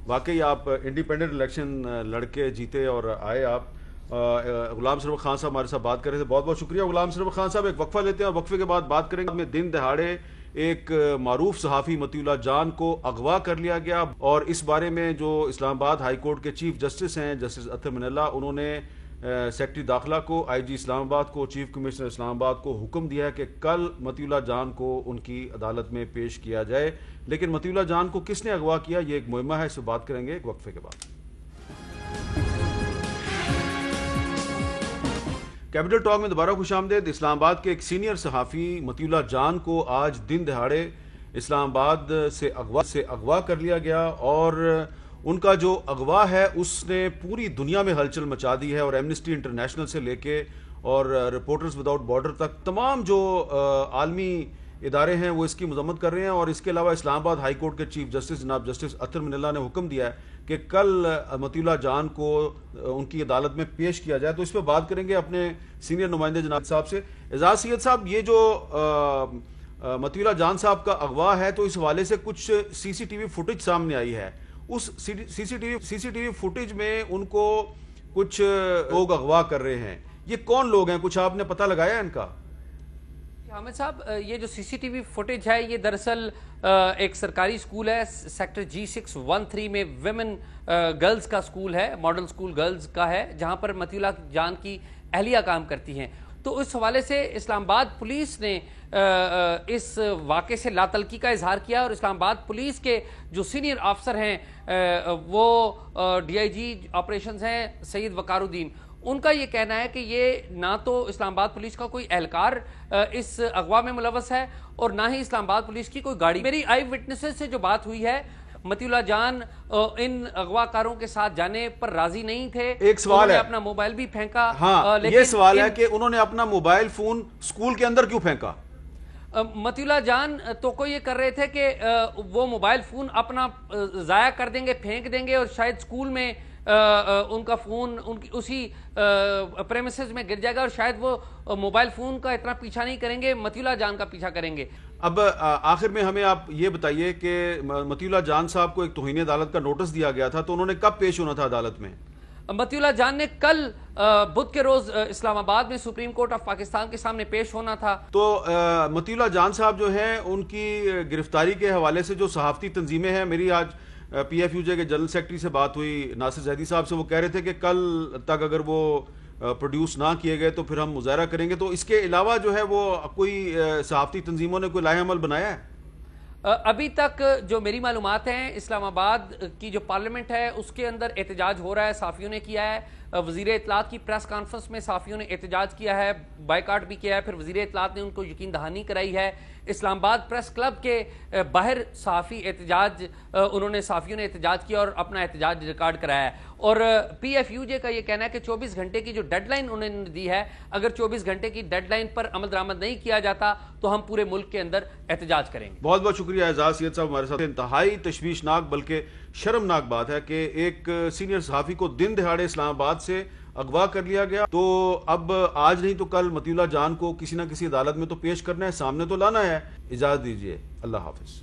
واقعی آپ انڈیپینڈنٹ الیکشن لڑ کے جیتے اور آئے. آپ غلام سرور خان صاحب ہمارے ساتھ بات کر رہے تھے, بہت بہت شکریہ غلام سرور خان صاحب. ایک وقفہ لیتے ہیں اور وقفے کے بعد بات کریں گے. دن دہاڑے ایک معروف صحافی مطیع اللہ جان کو اغوا کر لیا گیا, اور اس بارے میں جو اسلام آباد ہائی کورٹ کے چیف جسٹس ہیں جسٹس اطہر من اللہ, انہوں نے سیکرٹری داخلہ کو, آئی جی اسلام آباد کو, چیف کمشنر اسلام آباد کو حکم دیا ہے کہ کل مطیع اللہ جان کو ان کی عدالت میں پیش کیا جائے. لیکن مطیع اللہ جان کو کس نے اغوا کیا, یہ ایک مہمہ ہے, اس سے بات کریں گے ایک وقفے کے بعد. کیپٹل ٹاک میں دوبارہ خوش آمدید. اسلام آباد کے ایک سینئر صحافی مطیع اللہ جان کو آج دن دہاڑے اسلام آباد سے اغوا کر لیا گیا, اور ان کا جو اغوا ہے اس نے پوری دنیا میں ہلچل مچا دی ہے, اور ایمنسٹی انٹرنیشنل سے لے کے اور رپورٹرز وداؤٹ بارڈر تک تمام جو عالمی ادارے ہیں وہ اس کی مذمت کر رہے ہیں. اور اس کے علاوہ اسلام آباد ہائی کورٹ کے چیف جسٹس جناب جسٹس اطہر من اللہ نے حکم دیا ہے کہ کل مطیع اللہ جان کو ان کی عدالت میں پیش کیا جائے. تو اس پہ بات کریں گے اپنے سینئر نمائندے جناب صاحب سے. اعزاز سید صاحب, یہ جو مطیع اللہ جان صاحب کا اغوا ہے تو اس حوالے سے کچھ سی سی ٹی وی فوٹیج سامنے آئی ہے. اس سی سی ٹی وی فوٹیج میں ان کو کچھ لوگ اغوا کر رہے ہیں. یہ کون لوگ ہیں, کچھ آپ نے پتہ لگایا ان کا؟ حامد صاحب, یہ جو سی سی ٹی وی فوٹیج ہے یہ دراصل ایک سرکاری سکول ہے, سیکٹر G613 میں ویمن گرلز کا سکول ہے, ماڈل سکول گرلز کا ہے, جہاں پر مطیع اللہ جان کی اہلیہ کام کرتی ہیں. تو اس حوالے سے اسلام آباد پولیس نے اس واقعے سے لا تعلقی کا اظہار کیا, اور اسلام آباد پولیس کے جو سینئر آفسر ہیں وہ ڈی آئی جی آپریشنز ہیں سید وقار الدین, ان کا یہ کہنا ہے کہ یہ نہ تو اسلام آباد پولیس کا کوئی اہلکار اس اغوا میں ملوث ہے اور نہ ہی اسلام آباد پولیس کی کوئی گاڑی. میری آئی وٹنسز سے جو بات ہوئی ہے, مطیع اللہ جان ان اغوا کاروں کے ساتھ جانے پر راضی نہیں تھے. ایک سوال ہے, اپنا موبائل بھی پھینکا. ہاں, یہ سوال ہے کہ انہوں نے اپنا موبائل فون سکول کے اندر کیوں پھینکا؟ مطیع اللہ جان تو کو یہ کر رہے تھے کہ وہ موبائل فون اپنا ضائع کر دیں گے, پھینک دیں گے, اور شاید سکول میں ان کا فون ان کی اسی پریمیسز میں گر جائے گا, اور شاید وہ موبائل فون کا اتنا پیچھا نہیں کریں گے, مطیع اللہ جان کا پیچھا کریں گے. اب آخر میں ہمیں آپ یہ بتائیے کہ مطیع اللہ جان صاحب کو ایک توہین عدالت کا نوٹس دیا گیا تھا, تو انہوں نے کب پیش ہونا تھا عدالت میں؟ مطیع اللہ جان نے کل بدھ کے روز اسلام آباد میں سپریم کورٹ آف پاکستان کے سامنے پیش ہونا تھا. تو مطیع اللہ جان صاحب جو ہیں ان کی گرفتاری کے حوالے سے جو صحافتی تنظیمیں ہیں, میری آج پی ایف یو جے کے جنرل سیکرٹری سے بات ہوئی ناصر زیدی صاحب سے, وہ کہہ رہے تھے کہ کل تک اگر وہ پروڈیوس نہ کیے گئے تو پھر ہم مظاہرہ کریں گے. تو اس کے علاوہ جو ہے وہ کوئی صحافتی تنظیموں نے کوئی لائحہ عمل بنایا ہے؟ ابھی تک جو میری معلومات ہیں, اسلام آباد کی جو پارلیمنٹ ہے اس کے اندر احتجاج ہو رہا ہے, صحافیوں نے کیا ہے. وزیر اطلاعات کی پریس کانفرنس میں صحافیوں نے احتجاج کیا ہے, بائیکاٹ بھی کیا ہے, پھر وزیر اطلاعات نے ان کو یقین دہانی کرائی ہے. اسلام آباد پریس کلب کے باہر صحافی احتجاج, انہوں نے صحافیوں نے احتجاج کیا اور اپنا احتجاج ریکارڈ کرایا ہے. اور پی ایف یو جے کا یہ کہنا ہے کہ 24 گھنٹے کی جو ڈیڈ لائن انہوں نے دی ہے, اگر 24 گھنٹے کی ڈیڈ لائن پر عمل درآمد نہیں کیا جاتا تو ہم پورے ملک کے اندر احتجاج کریں گے. بہت بہت شکریہ اعزاز سید صاحب ہمارے ساتھ. انتہائی تشویشناک بلکہ شرمناک بات ہے کہ ایک سینئر صحافی کو دن دہاڑے اسلام آباد سے اغوا کر لیا گیا. تو اب آج نہیں تو کل مطیع اللہ جان کو کسی نہ کسی عدالت میں تو پیش کرنا ہے, سامنے تو لانا ہے. اجازت دیجیے, اللہ حافظ.